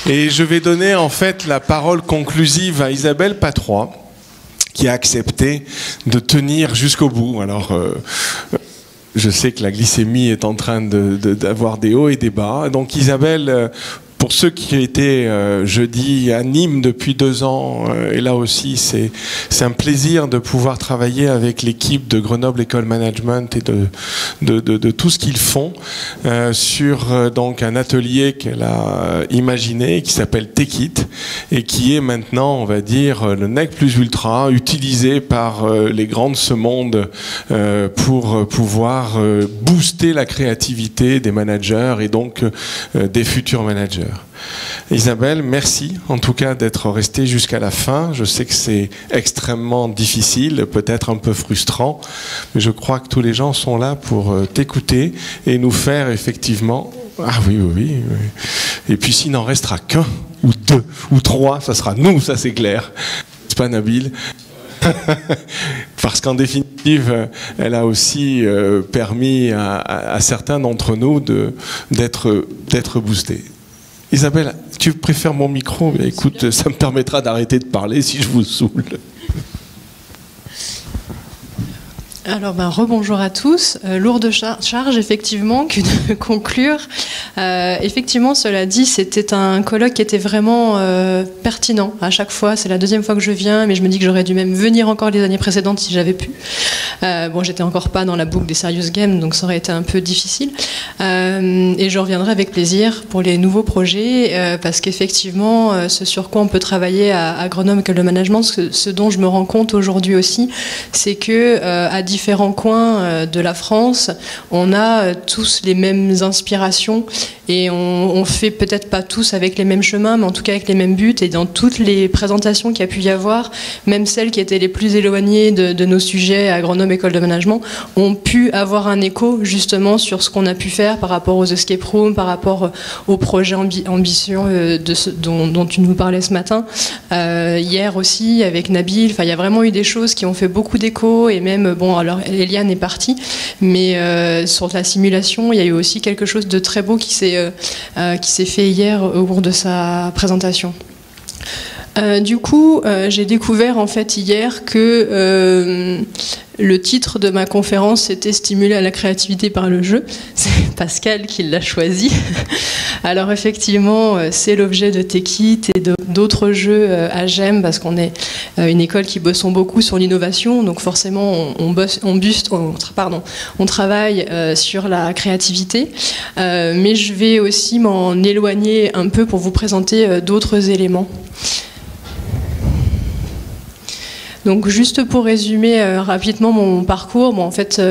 Et je vais donner en fait la parole conclusive à Isabelle Patrois, qui a accepté de tenir jusqu'au bout. Alors, je sais que la glycémie est en train d'avoir des hauts et des bas. Donc Isabelle, pour ceux qui étaient jeudi à Nîmes depuis 2 ans, et là aussi c'est un plaisir de pouvoir travailler avec l'équipe de Grenoble École Management et de tout ce qu'ils font sur donc un atelier qu'elle a imaginé qui s'appelle Take It et qui est maintenant, on va dire, le nec plus ultra utilisé par les grands de ce monde pour pouvoir booster la créativité des managers et donc des futurs managers. Isabelle, merci en tout cas d'être restée jusqu'à la fin. Je sais que c'est extrêmement difficile, peut-être un peu frustrant, mais je crois que tous les gens sont là pour t'écouter et nous faire effectivement... Ah oui, oui, oui. Et puis s'il n'en restera qu'un, ou 2, ou 3, ça sera nous, ça c'est clair. C'est pas Nabil. Parce qu'en définitive, elle a aussi permis à certains d'entre nous d'être boostés. Isabelle, tu préfères mon micro? Écoute, ça me permettra d'arrêter de parler si je vous saoule. Alors, rebonjour à tous. Lourde charge, effectivement, que de conclure. Effectivement, cela dit, c'était un colloque qui était vraiment pertinent à chaque fois. C'est la 2e fois que je viens, mais je me dis que j'aurais dû même venir encore les années précédentes si j'avais pu. Bon, j'étais encore pas dans la boucle des Serious Games, donc ça aurait été un peu difficile. Et je reviendrai avec plaisir pour les nouveaux projets, parce qu'effectivement, ce sur quoi on peut travailler à Grenoble École de Management, ce dont je me rends compte aujourd'hui aussi, c'est que à différents coins de la France, on a tous les mêmes inspirations et on fait peut-être pas tous avec les mêmes chemins, mais en tout cas avec les mêmes buts. Et dans toutes les présentations qu'il y a pu y avoir, même celles qui étaient les plus éloignées de nos sujets à Grenoble École de Management, ont pu avoir un écho justement sur ce qu'on a pu faire par rapport aux escape rooms, par rapport aux projets ambitions dont tu nous parlais ce matin. Hier aussi avec Nabil, il y a vraiment eu des choses qui ont fait beaucoup d'écho. Et même, bon, alors Eliane est partie, mais sur la simulation, il y a eu aussi quelque chose de très beau qui s'est fait hier au cours de sa présentation. Du coup, j'ai découvert en fait hier que le titre de ma conférence c'était Stimuler à la créativité par le jeu. C'est Pascal qui l'a choisi. Alors effectivement, c'est l'objet de Take It et d'autres jeux à GEM, parce qu'on est une école qui bosse beaucoup sur l'innovation, donc forcément on travaille sur la créativité, mais je vais aussi m'en éloigner un peu pour vous présenter d'autres éléments. Donc juste pour résumer rapidement mon parcours, bon, en fait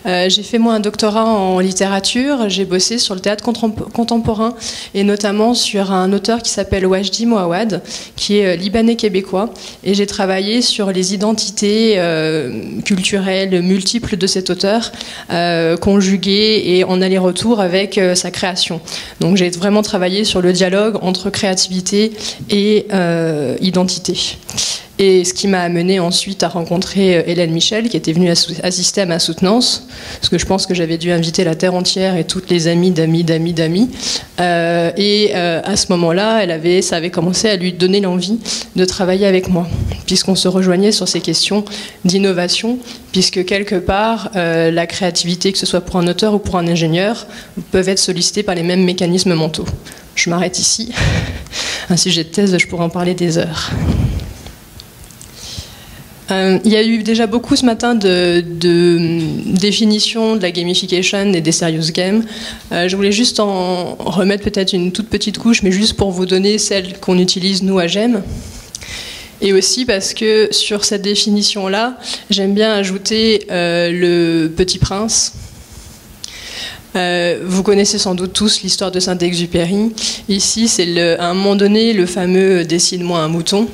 j'ai fait moi un doctorat en littérature, j'ai bossé sur le théâtre contemporain et notamment sur un auteur qui s'appelle Wajdi Mouawad, qui est libanais-québécois, et j'ai travaillé sur les identités culturelles multiples de cet auteur, conjuguées et en aller-retour avec sa création. Donc j'ai vraiment travaillé sur le dialogue entre créativité et identité. Et ce qui m'a amené ensuite à rencontrer Hélène Michel, qui était venue assister à ma soutenance, parce que je pense que j'avais dû inviter la terre entière et toutes les amies d'amis. À ce moment-là, ça avait commencé à lui donner l'envie de travailler avec moi, puisqu'on se rejoignait sur ces questions d'innovation, puisque quelque part, la créativité, que ce soit pour un auteur ou pour un ingénieur, peuvent être sollicitées par les mêmes mécanismes mentaux. Je m'arrête ici. Un sujet de thèse, je pourrais en parler des heures. Il y a eu déjà beaucoup ce matin de définitions de la gamification et des serious games. Je voulais juste en remettre peut-être une toute petite couche, mais juste pour vous donner celle qu'on utilise nous à GEM. Et aussi parce que sur cette définition-là, j'aime bien ajouter le Petit Prince. Vous connaissez sans doute tous l'histoire de Saint-Exupéry. Ici, c'est à un moment donné le fameux « Dessine-moi un mouton ».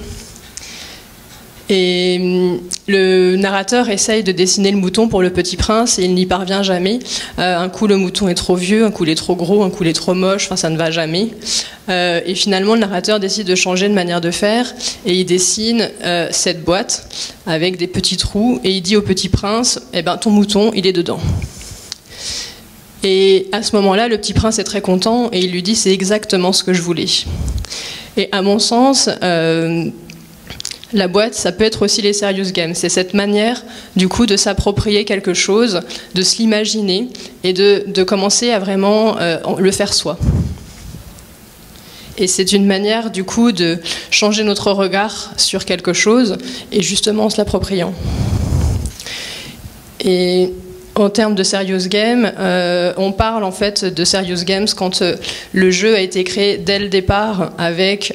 Et le narrateur essaye de dessiner le mouton pour le Petit Prince et il n'y parvient jamais. Un coup le mouton est trop vieux, un coup il est trop gros, un coup il est trop moche, enfin ça ne va jamais. Et finalement le narrateur décide de changer de manière de faire et il dessine cette boîte avec des petits trous et il dit au Petit Prince, eh ben ton mouton il est dedans. Et à ce moment-là, le petit prince est très content et il lui dit c'est exactement ce que je voulais. Et à mon sens, la boîte, ça peut être aussi les serious games. C'est cette manière, du coup, de s'approprier quelque chose, de se l'imaginer et de commencer à vraiment le faire soi. Et c'est une manière, du coup, de changer notre regard sur quelque chose et justement en se l'appropriant. Et en termes de serious game, on parle en fait de serious games quand le jeu a été créé dès le départ avec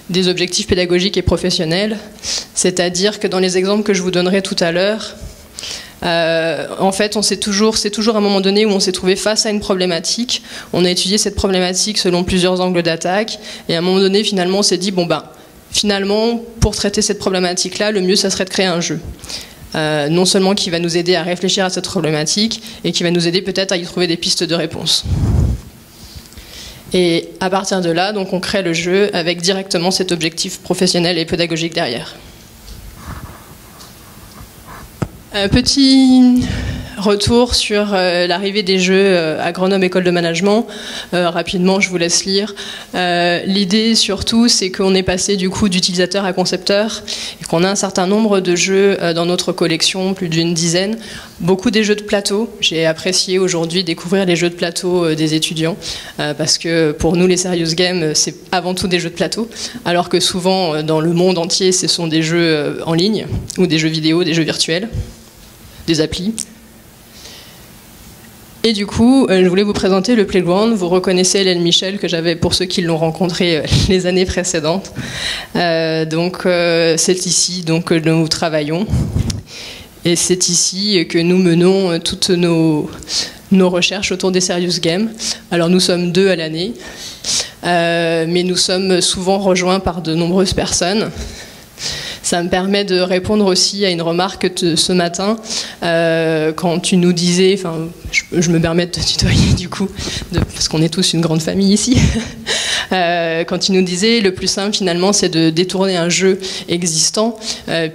des objectifs pédagogiques et professionnels. C'est-à-dire que dans les exemples que je vous donnerai tout à l'heure, en fait, c'est toujours à un moment donné où on s'est trouvé face à une problématique. On a étudié cette problématique selon plusieurs angles d'attaque, et à un moment donné, finalement, on s'est dit bon ben, finalement, pour traiter cette problématique-là, le mieux, ça serait de créer un jeu. Non seulement qui va nous aider à réfléchir à cette problématique, et qui va nous aider peut-être à y trouver des pistes de réponse. Et à partir de là, donc, on crée le jeu avec directement cet objectif professionnel et pédagogique derrière. Un petit retour sur l'arrivée des jeux à Grenoble École de Management. Rapidement, je vous laisse lire. L'idée surtout, c'est qu'on est passé du coup d'utilisateur à concepteur et qu'on a un certain nombre de jeux dans notre collection, plus d'une dizaine. Beaucoup des jeux de plateau. J'ai apprécié aujourd'hui découvrir les jeux de plateau des étudiants parce que pour nous, les serious games, c'est avant tout des jeux de plateau, alors que souvent, dans le monde entier, ce sont des jeux en ligne ou des jeux vidéo, des jeux virtuels, des applis. Et du coup, je voulais vous présenter le Playground. Vous reconnaissez Hélène Michel, que j'avais pour ceux qui l'ont rencontré les années précédentes. C'est ici donc, que nous travaillons. Et c'est ici que nous menons toutes nos recherches autour des serious games. Alors nous sommes 2 à l'année, mais nous sommes souvent rejoints par de nombreuses personnes. Ça me permet de répondre aussi à une remarque de ce matin, quand tu nous disais, enfin, je me permets de te tutoyer du coup, parce qu'on est tous une grande famille ici, quand tu nous disais le plus simple finalement c'est de détourner un jeu existant,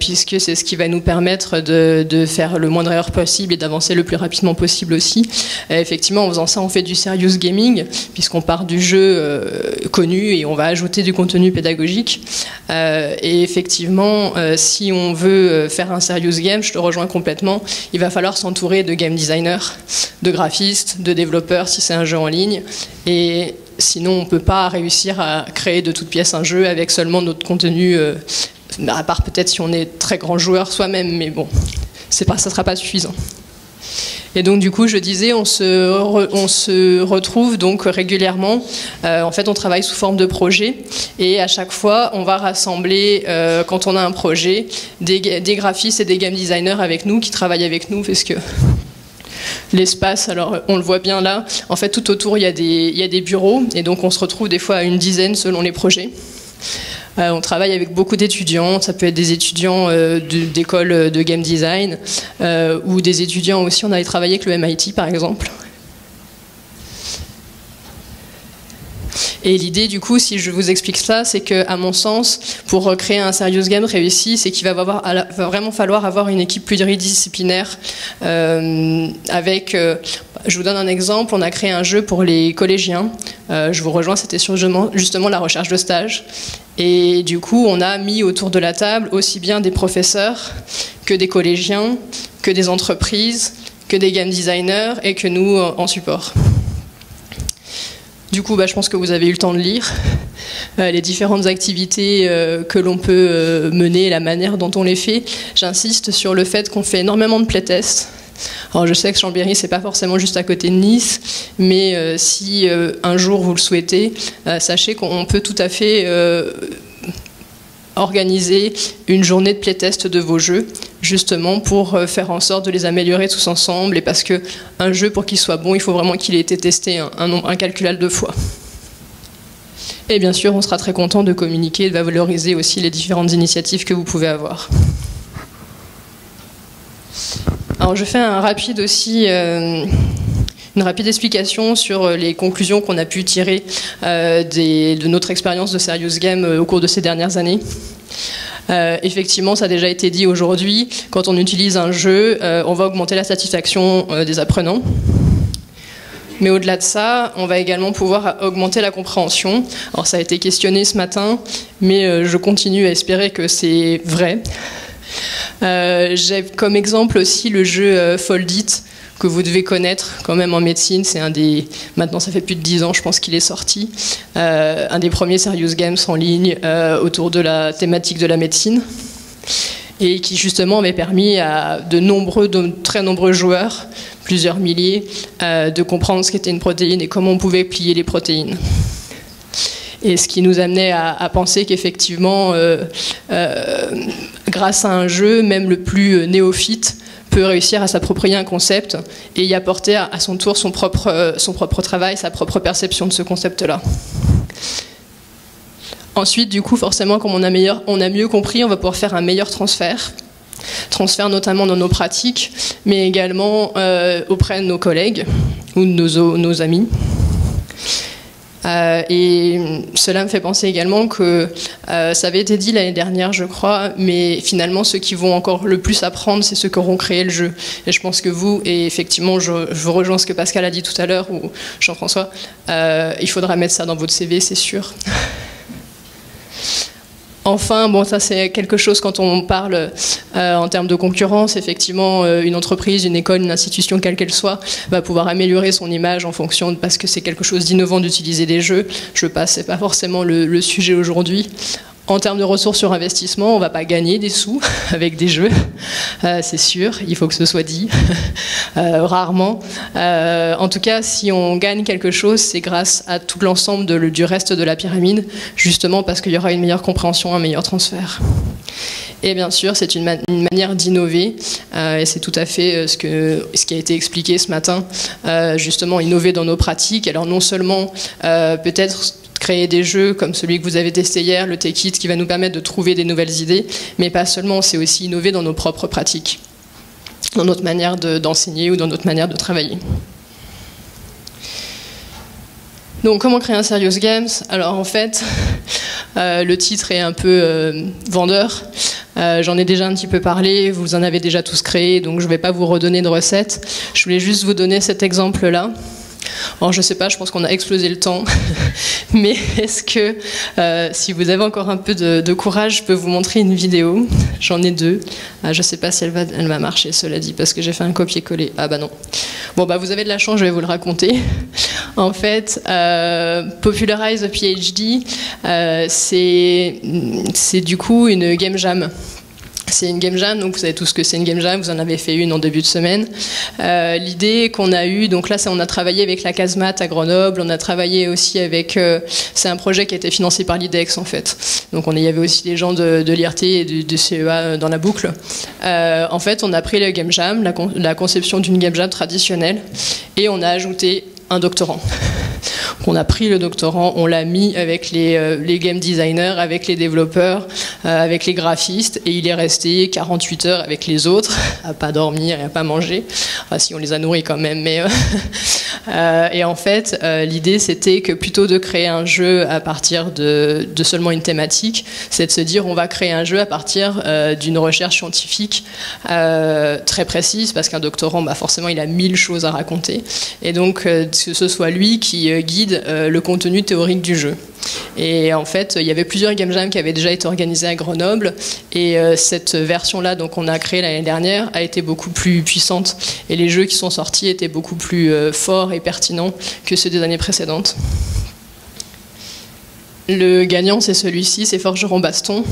puisque c'est ce qui va nous permettre de faire le moindre erreur possible et d'avancer le plus rapidement possible aussi. Effectivement, en faisant ça, on fait du serious gaming, puisqu'on part du jeu connu et on va ajouter du contenu pédagogique. Et effectivement, si on veut faire un serious game, je te rejoins complètement, il va falloir s'entourer de game designers, de graphistes, de développeurs si c'est un jeu en ligne. Et sinon, on ne peut pas réussir à créer de toutes pièces un jeu avec seulement notre contenu, à part peut-être si on est très grand joueur soi-même, mais bon, ça ne sera pas suffisant. Et donc du coup, je disais, on se retrouve donc régulièrement. En fait, on travaille sous forme de projet, et à chaque fois, on va rassembler, quand on a un projet, des graphistes et des game designers avec nous, qui travaillent avec nous, parce que l'espace, alors on le voit bien là, en fait tout autour il y a des bureaux, et donc on se retrouve des fois à une dizaine selon les projets. On travaille avec beaucoup d'étudiants, ça peut être des étudiants d'écoles de game design, ou des étudiants aussi, on avait travaillé avec le MIT par exemple. Et l'idée, du coup, si je vous explique ça, c'est qu'à mon sens, pour créer un serious game réussi, c'est qu'il va vraiment falloir avoir une équipe pluridisciplinaire avec... je vous donne un exemple, on a créé un jeu pour les collégiens. Je vous rejoins, c'était sur justement la recherche de stage. Et du coup, on a mis autour de la table aussi bien des professeurs que des collégiens, que des entreprises, que des game designers et que nous en support. Du coup, je pense que vous avez eu le temps de lire les différentes activités que l'on peut mener, la manière dont on les fait. J'insiste sur le fait qu'on fait énormément de playtests. Alors je sais que Chambéry, c'est pas forcément juste à côté de Nice, mais si un jour vous le souhaitez, sachez qu'on peut tout à fait organiser une journée de playtest de vos jeux, justement pour faire en sorte de les améliorer tous ensemble, et parce qu'un jeu, pour qu'il soit bon, il faut vraiment qu'il ait été testé un nombre incalculable de fois. Et bien sûr, on sera très content de communiquer et de valoriser aussi les différentes initiatives que vous pouvez avoir. Alors je fais un rapide aussi, une rapide explication sur les conclusions qu'on a pu tirer de notre expérience de Serious Game au cours de ces dernières années. Effectivement, ça a déjà été dit aujourd'hui, quand on utilise un jeu, on va augmenter la satisfaction des apprenants. Mais au-delà de ça, on va également pouvoir augmenter la compréhension. Alors ça a été questionné ce matin, mais je continue à espérer que c'est vrai. J'ai comme exemple aussi le jeu Fold It, que vous devez connaître quand même en médecine. C'est un des... Maintenant, ça fait plus de 10 ans, je pense qu'il est sorti. Un des premiers Serious Games en ligne autour de la thématique de la médecine. Et qui justement avait permis à de très nombreux joueurs, plusieurs milliers, de comprendre ce qu'était une protéine et comment on pouvait plier les protéines. Et ce qui nous amenait à penser qu'effectivement, grâce à un jeu, même le plus néophyte peut réussir à s'approprier un concept et y apporter à son tour son propre travail, sa propre perception de ce concept-là. Ensuite, du coup, forcément, comme on a mieux compris, on va pouvoir faire un meilleur transfert. Transfert notamment dans nos pratiques, mais également auprès de nos collègues ou de nos amis. Et cela me fait penser également que ça avait été dit l'année dernière, je crois, mais finalement, ceux qui vont encore le plus apprendre, c'est ceux qui auront créé le jeu. Et je pense que vous, et effectivement, je rejoins ce que Pascal a dit tout à l'heure, ou Jean-François, il faudra mettre ça dans votre CV, c'est sûr. Enfin, bon, ça c'est quelque chose quand on parle en termes de concurrence. Effectivement, une entreprise, une école, une institution, quelle qu'elle soit, va pouvoir améliorer son image en fonction parce que c'est quelque chose d'innovant d'utiliser des jeux. Je passe, c'est pas forcément le sujet aujourd'hui. En termes de ressources sur investissement, on ne va pas gagner des sous avec des jeux, c'est sûr, il faut que ce soit dit, rarement. En tout cas, si on gagne quelque chose, c'est grâce à tout l'ensemble du reste de la pyramide, justement parce qu'il y aura une meilleure compréhension, un meilleur transfert. Et bien sûr, c'est une manière d'innover, et c'est tout à fait ce qui a été expliqué ce matin, justement innover dans nos pratiques. Alors non seulement peut-être créer des jeux comme celui que vous avez testé hier, le Take It, qui va nous permettre de trouver des nouvelles idées, mais pas seulement, c'est aussi innover dans nos propres pratiques, dans notre manière d'enseigner ou dans notre manière de travailler. Donc comment créer un Serious Games? Alors en fait, le titre est un peu vendeur. J'en ai déjà un petit peu parlé, vous en avez déjà tous créé, donc je ne vais pas vous redonner de recette. Je voulais juste vous donner cet exemple-là. Alors je sais pas, je pense qu'on a explosé le temps, mais est-ce que si vous avez encore un peu de courage, je peux vous montrer une vidéo. J'en ai deux. Je sais pas si elle va marcher, cela dit, parce que j'ai fait un copier-coller. Ah bah non. Bon bah vous avez de la chance, je vais vous le raconter. En fait, Popularize a PhD, c'est du coup une game jam. C'est une game jam, donc vous savez tous ce que c'est une game jam, vous en avez fait une en début de semaine. L'idée qu'on a eue, donc là on a travaillé avec la Casemat à Grenoble, on a travaillé aussi avec, c'est un projet qui a été financé par l'IDEX en fait. Donc il y avait aussi des gens de l'IRT et de CEA dans la boucle. En fait on a pris le game jam, la conception d'une game jam traditionnelle, et on a ajouté un doctorant. On a pris le doctorant, on l'a mis avec les game designers, avec les développeurs, avec les graphistes, et il est resté 48 heures avec les autres, à pas dormir et à pas manger. Enfin, si on les a nourris quand même, mais et en fait, l'idée c'était que plutôt de créer un jeu à partir de seulement une thématique, c'est de se dire on va créer un jeu à partir d'une recherche scientifique très précise, parce qu'un doctorant, bah, forcément, il a 1000 choses à raconter, et donc que ce soit lui qui guide le contenu théorique du jeu. Et en fait, il y avait plusieurs game jams qui avaient déjà été organisés à Grenoble, et cette version-là, donc on a créée l'année dernière, a été beaucoup plus puissante, et les jeux qui sont sortis étaient beaucoup plus forts et pertinents que ceux des années précédentes. Le gagnant, c'est celui-ci, c'est Forgeron Baston.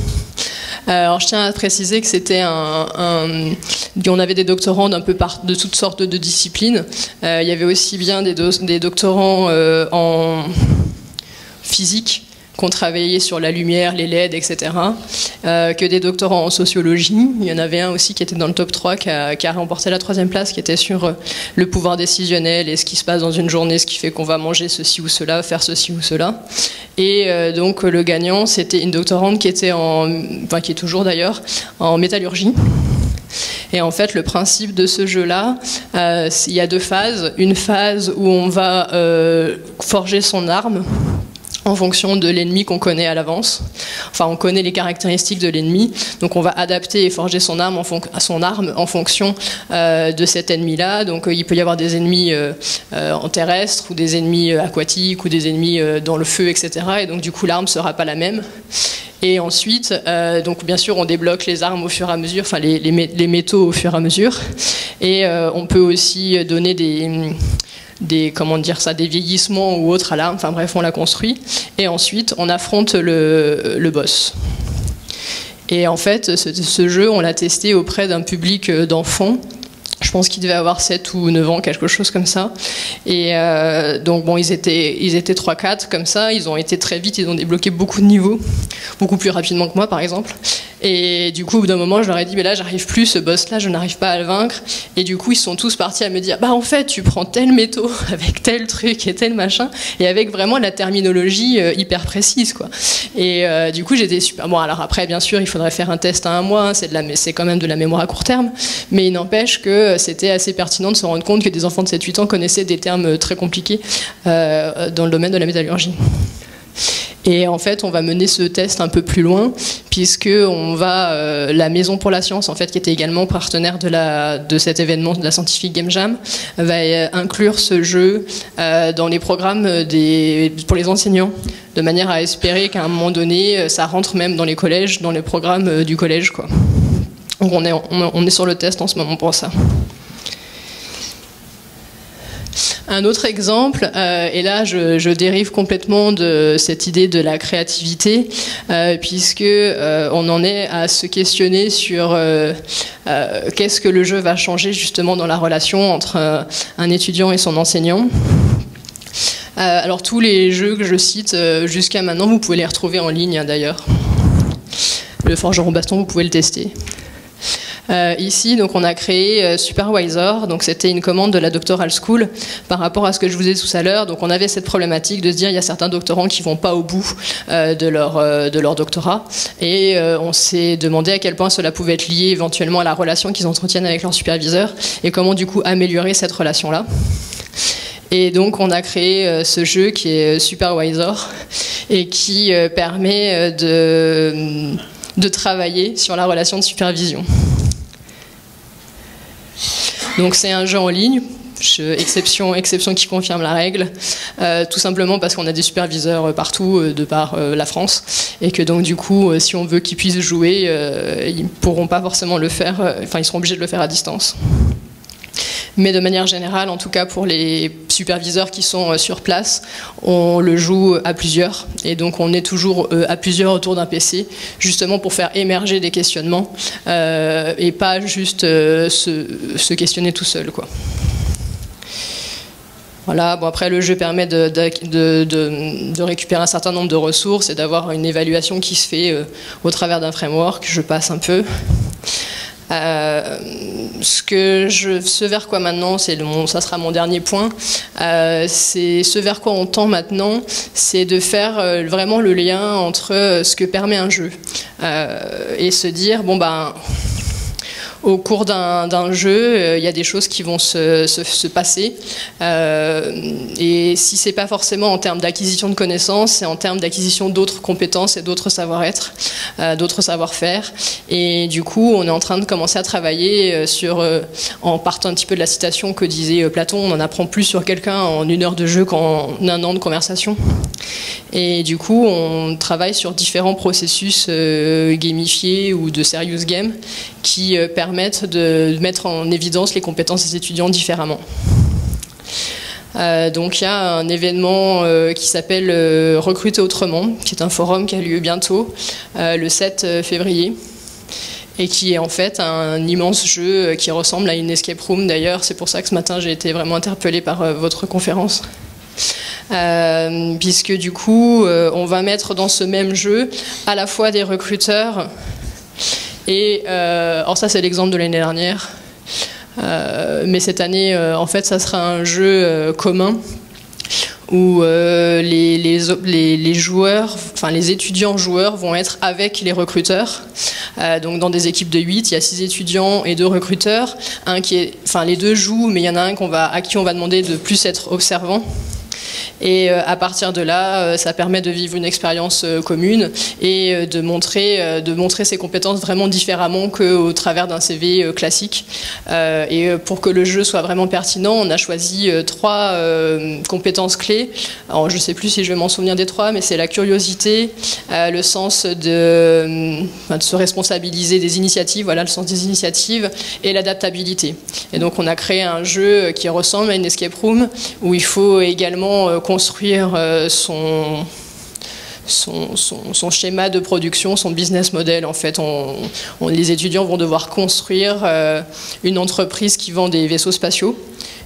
Alors je tiens à préciser que c'était on avait des doctorants de toutes sortes de disciplines. Il y avait aussi bien des doctorants en physique qui ont travaillé sur la lumière, les LED, etc., que des doctorants en sociologie. Il y en avait un aussi qui était dans le top 3, qui a remporté la 3e place, qui était sur le pouvoir décisionnel et ce qui se passe dans une journée, ce qui fait qu'on va manger ceci ou cela, faire ceci ou cela. Et donc le gagnant, c'était une doctorante qui était qui est toujours d'ailleurs, en métallurgie. Et en fait, le principe de ce jeu-là, il y a 2 phases. Une phase où on va forger son arme en fonction de l'ennemi qu'on connaît à l'avance. Enfin, on connaît les caractéristiques de l'ennemi, donc on va adapter et forger son arme en fonction de cet ennemi-là. Donc il peut y avoir des ennemis en terrestre, ou des ennemis aquatiques, ou des ennemis dans le feu, etc. Et donc du coup, l'arme ne sera pas la même. Et ensuite, donc bien sûr, on débloque les armes au fur et à mesure, enfin les métaux au fur et à mesure. Et on peut aussi donner des vieillissements ou autres à l'arme, enfin bref, on la construit, et ensuite on affronte le boss. Et en fait, ce jeu, on l'a testé auprès d'un public d'enfants. Je pense qu'ils devaient avoir 7 ou 9 ans, quelque chose comme ça. Et donc bon, ils étaient 3-4 comme ça, ils ont été très vite, ils ont débloqué beaucoup de niveaux, beaucoup plus rapidement que moi par exemple. Et du coup, au bout d'un moment, je leur ai dit, mais là, j'arrive plus, ce boss-là, je n'arrive pas à le vaincre. Et du coup, ils sont tous partis à me dire, bah en fait, tu prends tel métaux avec tel truc et tel machin, et avec vraiment la terminologie hyper précise, quoi. Et du coup, j'étais super. Bon, alors après, bien sûr, il faudrait faire un test à 1 mois, hein, c'est quand même de la mémoire à court terme, mais il n'empêche que c'était assez pertinent de se rendre compte que des enfants de 7-8 ans connaissaient des termes très compliqués dans le domaine de la métallurgie. Et en fait, on va mener ce test un peu plus loin, puisque la Maison pour la Science, en fait, qui était également partenaire de cet événement de la Scientific Game Jam, va inclure ce jeu dans les programmes pour les enseignants, de manière à espérer qu'à un moment donné, ça rentre même dans les collèges, dans les programmes du collège, quoi. Donc on est sur le test en ce moment pour ça. Un autre exemple, et là je dérive complètement de cette idée de la créativité, puisque on en est à se questionner sur qu'est-ce que le jeu va changer justement dans la relation entre un étudiant et son enseignant. Alors tous les jeux que je cite jusqu'à maintenant, vous pouvez les retrouver en ligne, hein, d'ailleurs. Le Forgeron Baston, vous pouvez le tester. Ici, donc, on a créé Supervisor, donc c'était une commande de la Doctoral School par rapport à ce que je vous ai dit tout à l'heure. Donc on avait cette problématique de se dire il y a certains doctorants qui vont pas au bout de leur doctorat, et on s'est demandé à quel point cela pouvait être lié éventuellement à la relation qu'ils entretiennent avec leur superviseur, et comment du coup améliorer cette relation-là. Et donc on a créé ce jeu qui est Supervisor, et qui permet de travailler sur la relation de supervision. Donc c'est un jeu en ligne, exception qui confirme la règle, tout simplement parce qu'on a des superviseurs partout de par la France, et que donc du coup, si on veut qu'ils puissent jouer, ils ne pourront pas forcément le faire, enfin ils seront obligés de le faire à distance. Mais de manière générale, en tout cas pour les superviseurs qui sont sur place, on le joue à plusieurs. Et donc on est toujours à plusieurs autour d'un PC, justement pour faire émerger des questionnements, et pas juste se questionner tout seul, quoi. Voilà, bon après le jeu permet de récupérer un certain nombre de ressources et d'avoir une évaluation qui se fait au travers d'un framework. Je passe un peu. Ce vers quoi maintenant, ça sera mon dernier point, c'est ce vers quoi on tend maintenant, c'est de faire vraiment le lien entre ce que permet un jeu, et se dire, bon ben, au cours d'un jeu, il y a des choses qui vont se passer, et si c'est pas forcément en termes d'acquisition de connaissances, c'est en termes d'acquisition d'autres compétences et d'autres savoir-être, d'autres savoir-faire. Et du coup, on est en train de commencer à travailler en partant un petit peu de la citation que disait Platon, on en apprend plus sur quelqu'un en 1 heure de jeu qu'en 1 an de conversation. Et du coup, on travaille sur différents processus gamifiés ou de serious game qui permettent de mettre en évidence les compétences des étudiants différemment. Donc il y a un événement qui s'appelle Recruter autrement, qui est un forum qui a lieu bientôt, le 7 février, et qui est en fait un immense jeu qui ressemble à une escape room d'ailleurs. C'est pour ça que ce matin j'ai été vraiment interpellée par votre conférence. Puisque du coup on va mettre dans ce même jeu à la fois des recruteurs et alors ça c'est l'exemple de l'année dernière, mais cette année en fait ça sera un jeu commun où les joueurs, enfin les étudiants joueurs vont être avec les recruteurs. Donc dans des équipes de 8, il y a 6 étudiants et 2 recruteurs. Les deux jouent, mais il y en a un à qui on va demander de plus être observant. Et à partir de là, ça permet de vivre une expérience commune et de montrer ses compétences vraiment différemment qu'au travers d'un CV classique. Et pour que le jeu soit vraiment pertinent, on a choisi 3 compétences clés. Alors, je ne sais plus si je vais m'en souvenir des 3, mais c'est la curiosité, le sens de se responsabiliser des initiatives, voilà, le sens des initiatives, et l'adaptabilité. Et donc on a créé un jeu qui ressemble à une escape room, où il faut également construire son schéma de production, son business model. En fait, les étudiants vont devoir construire une entreprise qui vend des vaisseaux spatiaux.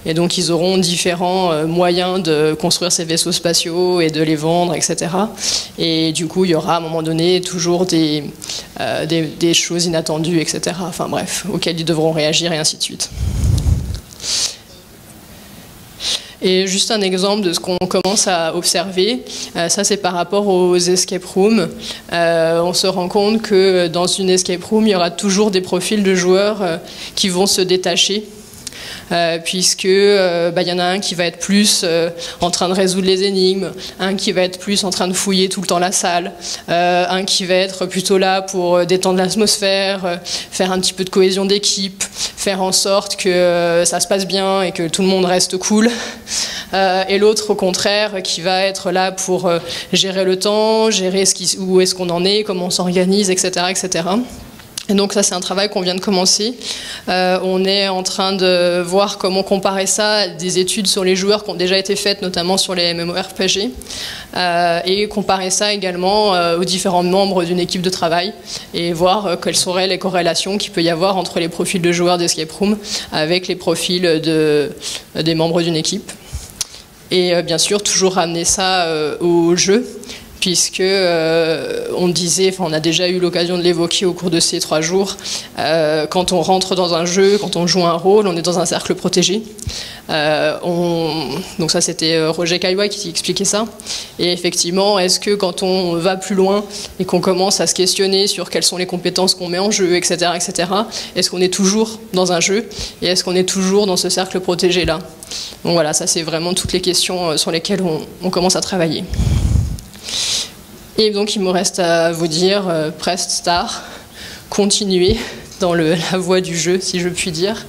Et donc, ils auront différents moyens de construire ces vaisseaux spatiaux et de les vendre, etc. Et du coup, il y aura à un moment donné toujours des choses inattendues, etc. Enfin bref, auxquelles ils devront réagir et ainsi de suite. Et juste un exemple de ce qu'on commence à observer, ça c'est par rapport aux escape rooms. On se rend compte que dans une escape room, il y aura toujours des profils de joueurs qui vont se détacher. Puisque y en a un qui va être plus en train de résoudre les énigmes, un qui va être plus en train de fouiller tout le temps la salle, un qui va être plutôt là pour détendre l'atmosphère, faire un petit peu de cohésion d'équipe, faire en sorte que ça se passe bien et que tout le monde reste cool, et l'autre au contraire qui va être là pour gérer le temps, gérer où est-ce qu'on en est, comment on s'organise, etc., etc. Et donc ça c'est un travail qu'on vient de commencer. On est en train de voir comment comparer ça à des études sur les joueurs qui ont déjà été faites, notamment sur les MMORPG, et comparer ça également aux différents membres d'une équipe de travail et voir quelles seraient les corrélations qu'il peut y avoir entre les profils de joueurs d'escape room avec les profils des membres d'une équipe. Et bien sûr toujours ramener ça au jeu, puisque on a déjà eu l'occasion de l'évoquer au cours de ces 3 jours, quand on rentre dans un jeu, quand on joue un rôle, on est dans un cercle protégé. Donc ça c'était Roger Caillois qui expliquait ça. Et effectivement, est-ce que quand on va plus loin et qu'on commence à se questionner sur quelles sont les compétences qu'on met en jeu, etc., etc., est-ce qu'on est toujours dans un jeu et est-ce qu'on est toujours dans ce cercle protégé-là? Donc voilà, ça c'est vraiment toutes les questions sur lesquelles on commence à travailler. Et donc il me reste à vous dire, press start, continuez dans la voie du jeu, si je puis dire,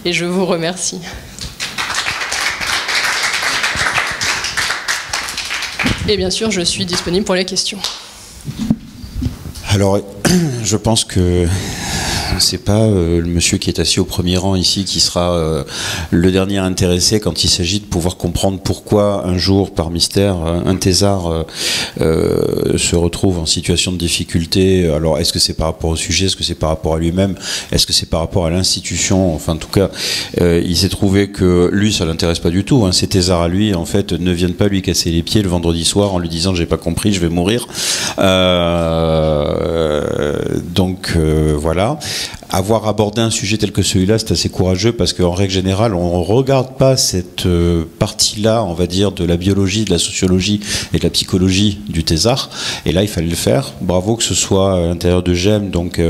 et je vous remercie. Et bien sûr, je suis disponible pour les questions. Alors, je pense que c'est pas le monsieur qui est assis au premier rang ici qui sera le dernier intéressé quand il s'agit de pouvoir comprendre pourquoi un jour, par mystère, un thésard se retrouve en situation de difficulté. Alors, est-ce que c'est par rapport au sujet, est-ce que c'est par rapport à lui-même, est-ce que c'est par rapport à l'institution? Enfin, en tout cas, il s'est trouvé que lui, ça l'intéresse pas du tout. Ces thésards à lui, en fait, ne viennent pas lui casser les pieds le vendredi soir en lui disant « j'ai pas compris, je vais mourir ». Donc, voilà. Avoir abordé un sujet tel que celui-là, c'est assez courageux parce qu'en règle générale, on ne regarde pas cette partie-là, on va dire, de la biologie, de la sociologie et de la psychologie du thésard. Et là, il fallait le faire. Bravo que ce soit à l'intérieur de GEM, donc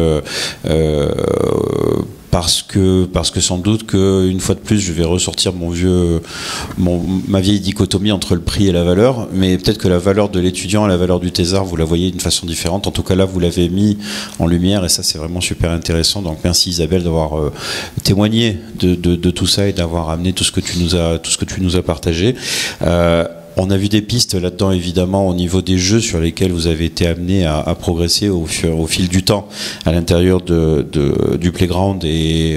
parce que sans doute qu'une fois de plus, je vais ressortir ma vieille dichotomie entre le prix et la valeur, mais peut-être que la valeur de l'étudiant et la valeur du thésard, vous la voyez d'une façon différente. En tout cas, là, vous l'avez mis en lumière et ça, c'est vraiment super intéressant. Donc, merci Isabelle d'avoir témoigné de tout ça et d'avoir amené tout ce que tu nous as partagé. On a vu des pistes là-dedans, évidemment, au niveau des jeux sur lesquels vous avez été amené à progresser au fil du temps à l'intérieur du Playground et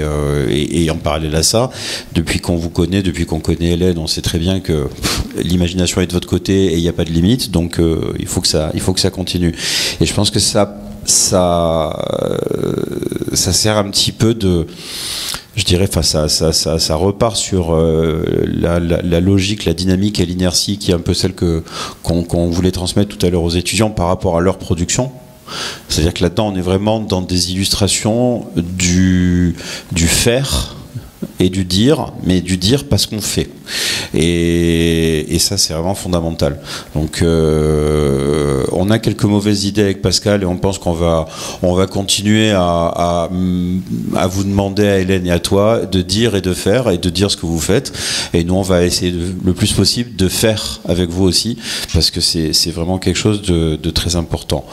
en parallèle à ça. Depuis qu'on vous connaît, depuis qu'on connaît Hélène, on sait très bien que l'imagination est de votre côté et il n'y a pas de limite, donc il faut que ça continue. Et je pense que ça sert un petit peu de... Je dirais, enfin, ça repart sur la logique, la dynamique et l'inertie qui est un peu celle qu'on voulait transmettre tout à l'heure aux étudiants par rapport à leur production. C'est-à-dire que là-dedans, on est vraiment dans des illustrations du faire et du dire, mais du dire parce qu'on fait. Et ça, c'est vraiment fondamental. Donc, on a quelques mauvaises idées avec Pascal et on pense qu'on va continuer à vous demander, à Hélène et à toi, de dire et de faire et de dire ce que vous faites. Et nous, on va essayer le plus possible de faire avec vous aussi, parce que c'est vraiment quelque chose de très important.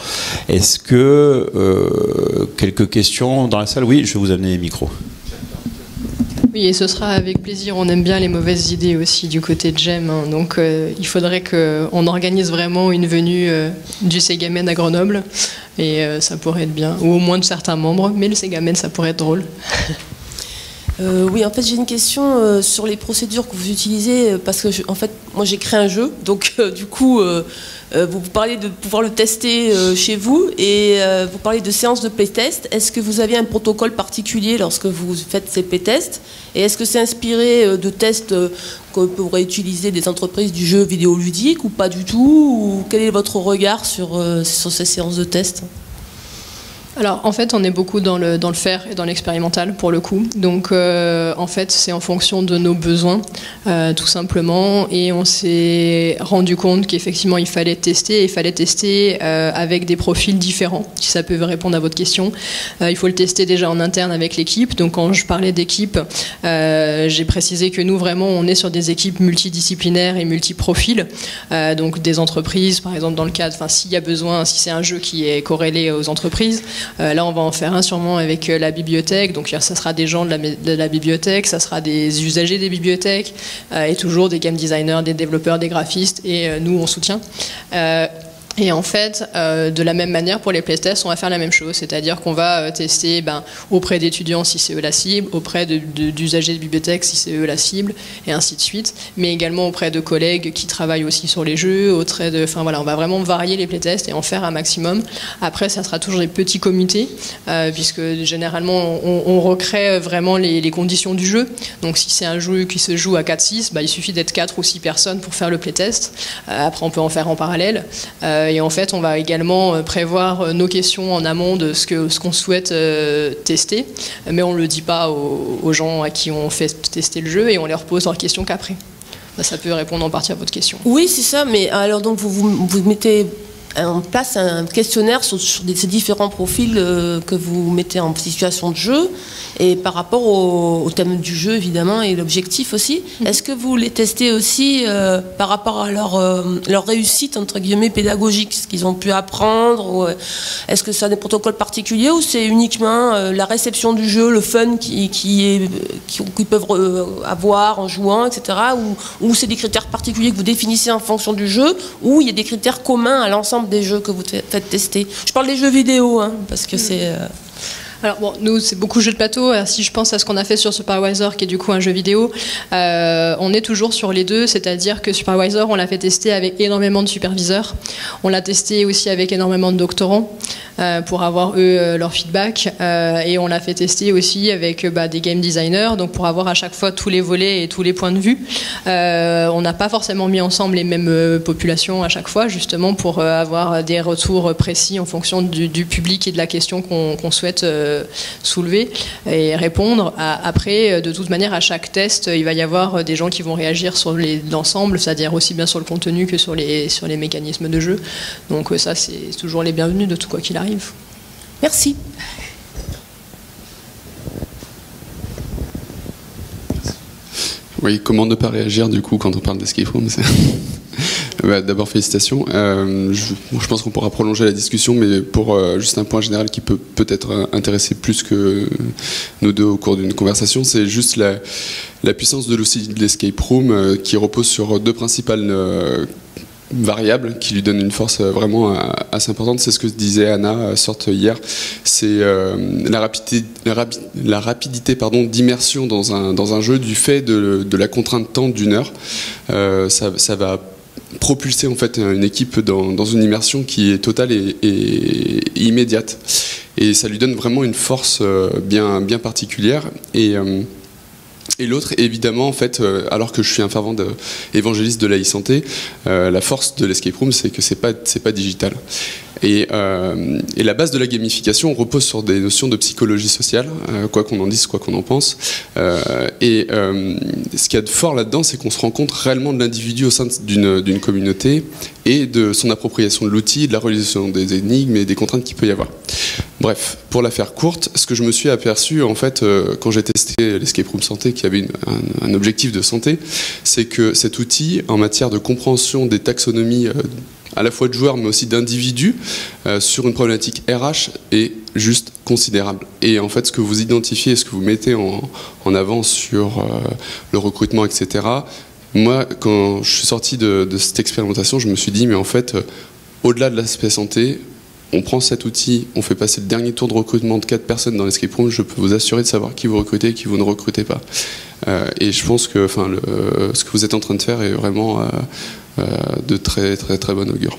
Est-ce que quelques questions dans la salle? Oui, je vais vous amener les micros. Oui, et ce sera avec plaisir. On aime bien les mauvaises idées aussi du côté de GEM. Hein. Donc, il faudrait qu'on organise vraiment une venue du Segamen à Grenoble. Et ça pourrait être bien. Ou au moins de certains membres. Mais le Segamen, ça pourrait être drôle. Oui, en fait, j'ai une question sur les procédures que vous utilisez. Parce que, en fait, moi, j'ai créé un jeu. Donc, du coup... vous parlez de pouvoir le tester chez vous et vous parlez de séances de playtest. Est-ce que vous avez un protocole particulier lorsque vous faites ces playtests? Et est-ce que c'est inspiré de tests que pourraient utiliser des entreprises du jeu vidéoludique ou pas du tout? Ou quel est votre regard sur ces séances de test? Alors, en fait, on est beaucoup dans le faire et dans l'expérimental, pour le coup. Donc, en fait, c'est en fonction de nos besoins, tout simplement. Et on s'est rendu compte qu'effectivement, il fallait tester. Avec des profils différents, si ça peut répondre à votre question. Il faut le tester déjà en interne avec l'équipe. Donc, quand je parlais d'équipe, j'ai précisé que nous, vraiment, on est sur des équipes multidisciplinaires et multiprofils. Donc, des entreprises, par exemple, dans le cadre, s'il y a besoin, si c'est un jeu qui est corrélé aux entreprises, là, on va en faire un sûrement avec la bibliothèque. Donc, ça sera des gens de la bibliothèque, ça sera des usagers des bibliothèques et toujours des game designers, des développeurs, des graphistes. Et nous, on soutient. Et en fait, de la même manière, pour les playtests, on va faire la même chose. C'est-à-dire qu'on va tester auprès d'étudiants si c'est eux la cible, auprès d'usagers de bibliothèques si c'est eux la cible, et ainsi de suite. Mais également auprès de collègues qui travaillent aussi sur les jeux, on va vraiment varier les playtests et en faire un maximum. Après, ça sera toujours des petits comités, puisque généralement, on recrée vraiment les conditions du jeu. Donc, si c'est un jeu qui se joue à 4-6, il suffit d'être 4 ou 6 personnes pour faire le playtest. Après, on peut en faire en parallèle. Et en fait, on va également prévoir nos questions en amont de ce qu'on souhaite tester, mais on ne le dit pas aux gens à qui on fait tester le jeu et on leur pose leurs questions qu'après. Ça peut répondre en partie à votre question. Oui, c'est ça, mais alors donc vous mettez en place un questionnaire sur ces différents profils que vous mettez en situation de jeu et par rapport au thème du jeu évidemment et l'objectif aussi. Est-ce que vous les testez aussi par rapport à leur réussite entre guillemets pédagogique, ce qu'ils ont pu apprendre ou, est-ce que ça a des protocoles particuliers ou c'est uniquement la réception du jeu, le fun qu'ils peuvent avoir en jouant, etc. ou c'est des critères particuliers que vous définissez en fonction du jeu ou il y a des critères communs à l'ensemble des jeux que vous faites tester? Je parle des jeux vidéo, parce que c'est... Alors bon, nous c'est beaucoup de jeux de plateau. Alors, si je pense à ce qu'on a fait sur Supervisor, qui est du coup un jeu vidéo, on est toujours sur les deux, c'est-à-dire que Supervisor, on l'a fait tester avec énormément de superviseurs. On l'a testé aussi avec énormément de doctorants pour avoir eux leur feedback, et on l'a fait tester aussi avec des game designers, donc pour avoir à chaque fois tous les volets et tous les points de vue. On n'a pas forcément mis ensemble les mêmes populations à chaque fois, justement pour avoir des retours précis en fonction du public et de la question qu'on souhaite soulever et répondre. Après, de toute manière, à chaque test, il va y avoir des gens qui vont réagir sur l'ensemble, c'est-à-dire aussi bien sur le contenu que sur les mécanismes de jeu. Donc ça, c'est toujours les bienvenus de tout quoi qu'il arrive. Merci. Oui, comment ne pas réagir du coup quand on parle d'escape room? D'abord, félicitations. Je pense qu'on pourra prolonger la discussion, mais pour juste un point général qui peut peut-être intéresser plus que nous deux au cours d'une conversation, c'est juste la puissance de l'outil de l'escape room qui repose sur deux principales variable qui lui donne une force vraiment assez importante. C'est ce que disait Anna Sorte hier, c'est la rapidité d'immersion dans un jeu du fait de la contrainte de temps d'1 heure. Ça va propulser en fait une équipe dans une immersion qui est totale et immédiate, et ça lui donne vraiment une force bien particulière. Et Et l'autre, évidemment, en fait, alors que je suis un fervent évangéliste de l'e-santé, la force de l'escape room, c'est que c'est pas digital. Et la base de la gamification repose sur des notions de psychologie sociale, quoi qu'on en dise, quoi qu'on en pense. Ce qu'il y a de fort là-dedans, c'est qu'on se rend compte réellement de l'individu au sein d'une communauté et de son appropriation de l'outil, de la résolution des énigmes et des contraintes qu'il peut y avoir. Bref, pour la faire courte, ce que je me suis aperçu en fait quand j'ai testé l'escape room santé, qui avait un objectif de santé, c'est que cet outil, en matière de compréhension des taxonomies à la fois de joueurs mais aussi d'individus sur une problématique RH est juste considérable. Et en fait, ce que vous identifiez, ce que vous mettez en avant sur le recrutement, etc., moi, quand je suis sorti de cette expérimentation, je me suis dit, mais en fait, au-delà de l'aspect santé, on prend cet outil, on fait passer le dernier tour de recrutement de 4 personnes dans l'escape room, je peux vous assurer de savoir qui vous recrutez et qui vous ne recrutez pas. Et je pense que ce que vous êtes en train de faire est vraiment de très très très bon augure.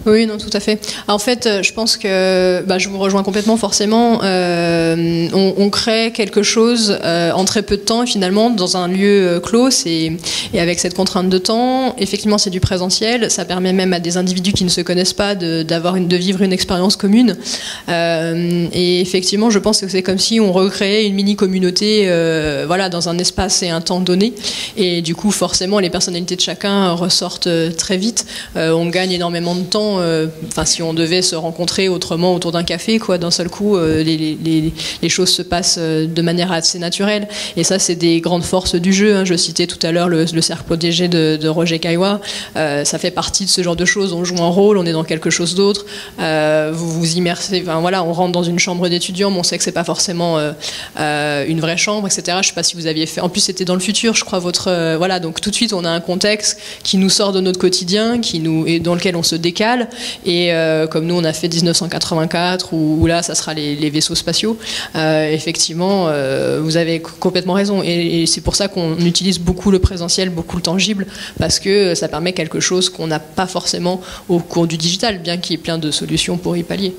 Oui, non, tout à fait. En fait, je pense que je vous rejoins complètement, forcément. On crée quelque chose en très peu de temps, et finalement, dans un lieu clos, et avec cette contrainte de temps, effectivement, c'est du présentiel. Ça permet même à des individus qui ne se connaissent pas de vivre une expérience commune. Et effectivement, je pense que c'est comme si on recréait une mini-communauté dans un espace et un temps donné. Et du coup, forcément, les personnalités de chacun ressortent très vite. On gagne énormément de temps. Si on devait se rencontrer autrement autour d'un café, d'un seul coup, les choses se passent de manière assez naturelle. Et ça, c'est des grandes forces du jeu. Je citais tout à l'heure le cercle protégé de Roger Caillois. Ça fait partie de ce genre de choses. On joue un rôle, on est dans quelque chose d'autre. Vous vous immersez. On rentre dans une chambre d'étudiants, mais on sait que c'est pas forcément une vraie chambre, etc. Je sais pas si vous aviez fait. En plus, c'était dans le futur, je crois. Donc tout de suite, on a un contexte qui nous sort de notre quotidien, et dans lequel on se décale. Et comme nous on a fait 1984 où là ça sera les vaisseaux spatiaux, effectivement vous avez complètement raison, et c'est pour ça qu'on utilise beaucoup le présentiel, beaucoup le tangible, parce que ça permet quelque chose qu'on n'a pas forcément au cours du digital, bien qu'il y ait plein de solutions pour y pallier.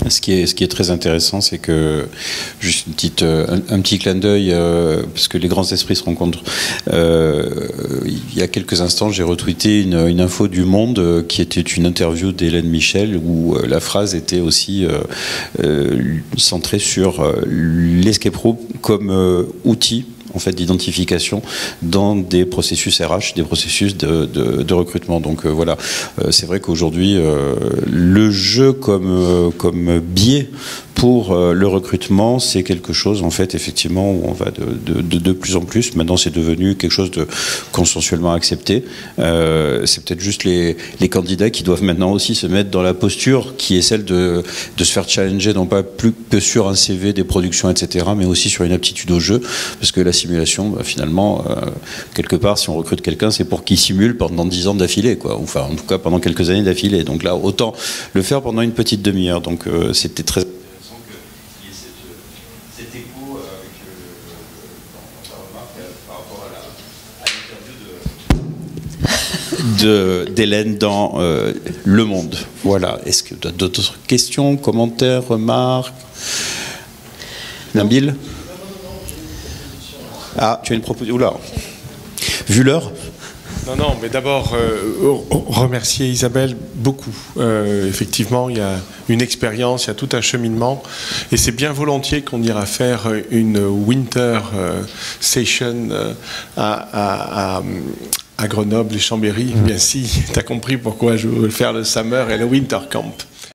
Ce qui est très intéressant, c'est que, juste un petit clin d'œil, parce que les grands esprits se rencontrent. Il y a quelques instants, j'ai retweeté une info du Monde qui était une interview d'Hélène Michel, où la phrase était aussi centrée sur l'escape room comme outil en fait d'identification dans des processus RH, des processus de recrutement. Donc voilà, c'est vrai qu'aujourd'hui le jeu comme biais pour le recrutement, c'est quelque chose en fait effectivement où on va de plus en plus. Maintenant, c'est devenu quelque chose de consensuellement accepté. C'est peut-être juste les candidats qui doivent maintenant aussi se mettre dans la posture qui est celle de se faire challenger, non pas plus que sur un CV, des productions, etc., mais aussi sur une aptitude au jeu, parce que la simulation, finalement, quelque part, si on recrute quelqu'un, c'est pour qu'il simule pendant 10 ans d'affilée, quoi. Enfin, en tout cas, pendant quelques années d'affilée. Donc là, autant le faire pendant une petite demi-heure. Donc c'était très intéressant qu'il y ait cet écho avec ta remarque par rapport à l'interview d'Hélène dans Le Monde. Voilà. Est-ce que tu as d'autres questions, commentaires, remarques? Nabil? Ah, tu as une proposition. Oula. Vu l'heure? Non, mais d'abord, remercier Isabelle beaucoup. Effectivement, il y a une expérience, il y a tout un cheminement. Et c'est bien volontiers qu'on ira faire une winter session à Grenoble et Chambéry. Bien si, tu as compris pourquoi je veux faire le summer et le winter camp.